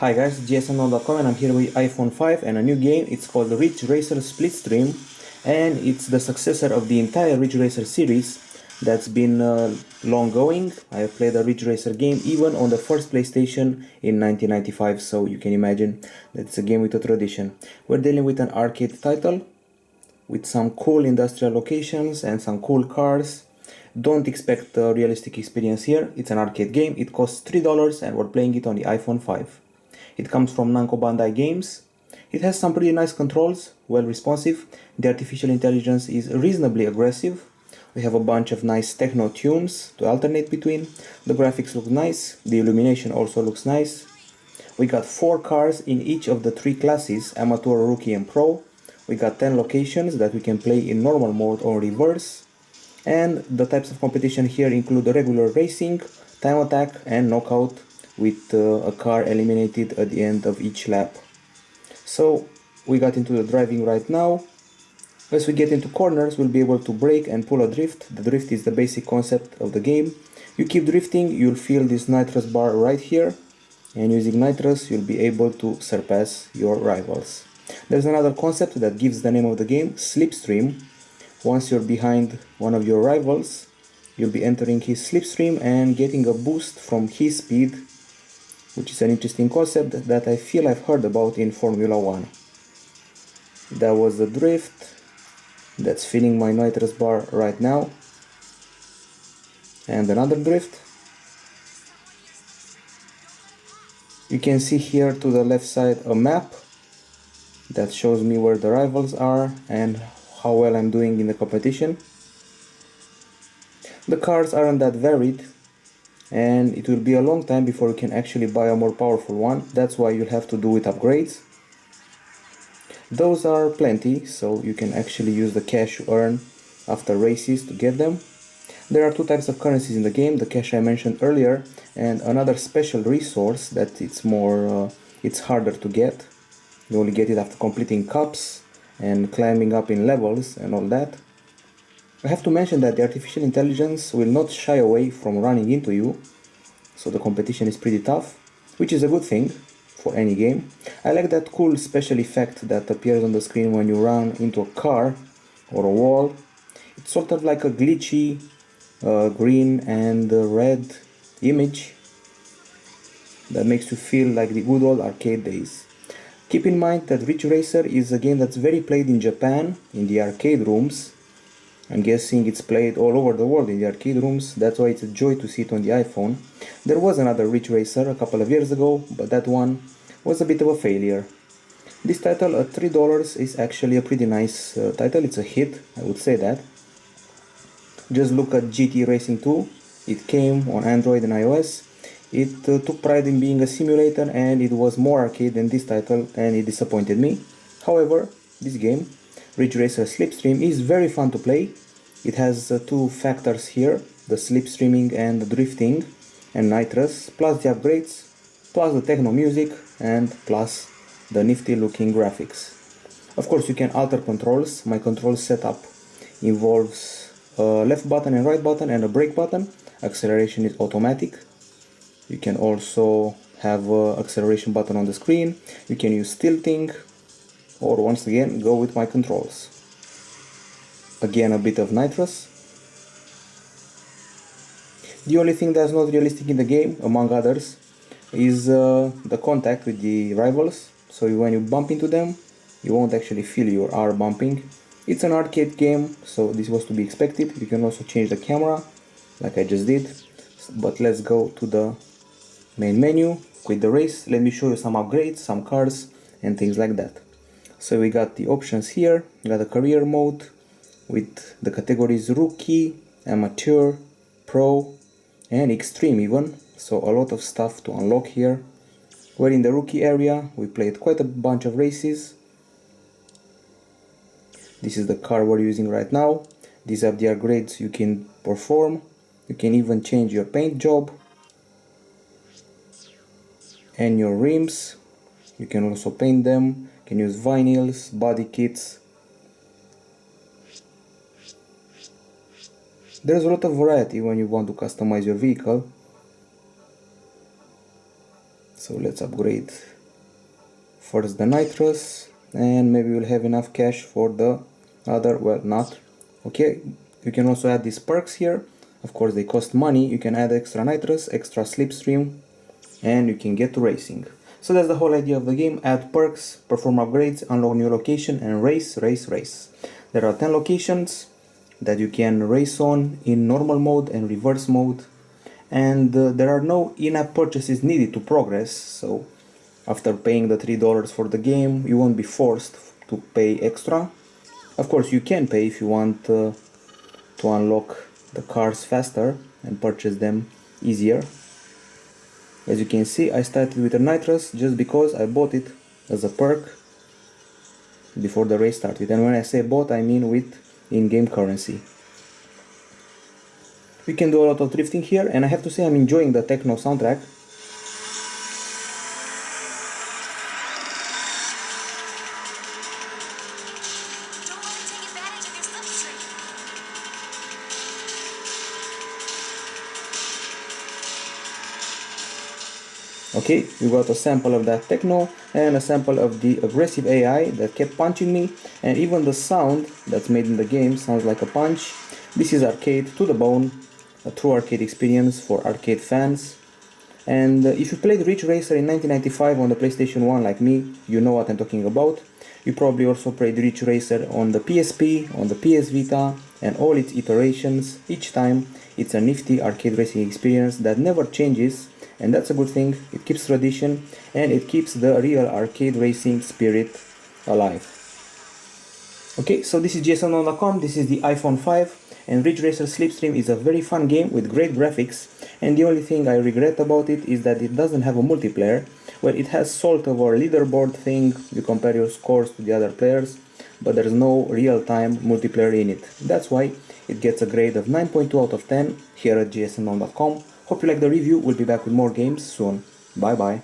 Hi guys, gsml.com and I'm here with iPhone 5 and a new game. It's called Ridge Racer Slipstream and it's the successor of the entire Ridge Racer series that's been long going. I have played the Ridge Racer game even on the first PlayStation in 1995, so you can imagine that it's a game with a tradition. We're dealing with an arcade title with some cool industrial locations and some cool cars. Don't expect a realistic experience here. It's an arcade game. It costs $3 and we're playing it on the iPhone 5. It comes from Namco Bandai Games. It has some pretty nice controls, well responsive. The artificial intelligence is reasonably aggressive. We have a bunch of nice techno tunes to alternate between. The graphics look nice. The illumination also looks nice. We got 4 cars in each of the 3 classes, Amateur, Rookie and Pro. We got 10 locations that we can play in normal mode or reverse. And the types of competition here include regular racing, time attack and knockout, with a car eliminated at the end of each lap. So we got into the driving right now. As we get into corners, we'll be able to brake and pull a drift. The drift is the basic concept of the game. You keep drifting, you'll feel this nitrous bar right here, and using nitrous you'll be able to surpass your rivals. There's another concept that gives the name of the game, slipstream. Once you're behind one of your rivals, you'll be entering his slipstream and getting a boost from his speed, which is an interesting concept that I feel I've heard about in Formula 1. That was the drift. That's filling my nitrous bar right now. And another drift. You can see here to the left side a map that shows me where the rivals are and how well I'm doing in the competition. The cars aren't that varied, and it will be a long time before you can actually buy a more powerful one. That's why you'll have to do with upgrades. Those are plenty, so you can actually use the cash you earn after races to get them. There are 2 types of currencies in the game, the cash I mentioned earlier and another special resource that it's harder to get. You only get it after completing cups and climbing up in levels and all that. I have to mention that the artificial intelligence will not shy away from running into you, so the competition is pretty tough, which is a good thing for any game. I like that cool special effect that appears on the screen when you run into a car or a wall. It's sort of like a glitchy green and red image that makes you feel like the good old arcade days. Keep in mind that Ridge Racer is a game that's very played in Japan, in the arcade rooms. I'm guessing it's played all over the world in the arcade rooms, that's why it's a joy to see it on the iPhone. There was another Ridge Racer a couple of years ago, but that one was a bit of a failure. This title at $3 is actually a pretty nice title, it's a hit, I would say that. Just look at GT Racing 2, it came on Android and iOS. It took pride in being a simulator and it was more arcade than this title and it disappointed me. However, this game, Ridge Racer Slipstream, is very fun to play. It has 2 factors here, the slipstreaming and the drifting and nitrous, plus the upgrades, plus the techno music and plus the nifty looking graphics. Of course you can alter controls. My control setup involves a left button and right button and a brake button. Acceleration is automatic. You can also have an acceleration button on the screen. You can use tilting, or once again go with my controls. Again a bit of nitrous. The only thing that's not realistic in the game, among others, is the contact with the rivals. So when you bump into them, you won't actually feel your R bumping. It's an arcade game, so this was to be expected. You can also change the camera, like I just did. But let's go to the main menu, quit the race. Let me show you some upgrades, some cars and things like that. So we got the options here. We got a career mode with the categories Rookie, Amateur, Pro and Extreme even. So a lot of stuff to unlock here. We're in the Rookie area. We played quite a bunch of races. This is the car we're using right now. These are the upgrades you can perform. You can even change your paint job and your rims. You can also paint them. You can use vinyls, body kits. There's a lot of variety when you want to customize your vehicle. So let's upgrade first the nitrous, and maybe we'll have enough cash for the other, well, not. Okay, you can also add these perks here. Of course they cost money. You can add extra nitrous, extra slipstream, and you can get to racing. So that's the whole idea of the game. Add perks, perform upgrades, unlock new location, and race. There are 10 locations that you can race on in normal mode and reverse mode, and there are no in-app purchases needed to progress. So after paying the $3 for the game, you won't be forced to pay extra. Of course you can pay if you want to unlock the cars faster and purchase them easier. As you can see, I started with a nitrous just because I bought it as a perk before the race started. And when I say bought, I mean with in-game currency. We can do a lot of drifting here, and I have to say I'm enjoying the techno soundtrack. Okay, we got a sample of that techno and a sample of the aggressive AI that kept punching me, and even the sound that's made in the game sounds like a punch. This is arcade to the bone, a true arcade experience for arcade fans. And if you played Ridge Racer in 1995 on the PlayStation 1 like me, you know what I'm talking about. You probably also played Ridge Racer on the PSP, on the PS Vita, and all its iterations. Each time it's a nifty arcade racing experience that never changes, and that's a good thing. It keeps tradition and it keeps the real arcade racing spirit alive. Okay, so this is gsnunknown.com, this is the iPhone 5, and Ridge Racer Slipstream is a very fun game with great graphics, and the only thing I regret about it is that it doesn't have a multiplayer. Well, it has sort of a leaderboard thing, you compare your scores to the other players, but there's no real-time multiplayer in it. That's why it gets a grade of 9.2 out of 10 here at gsnunknown.com. Hope you like the review. We'll be back with more games soon. Bye bye.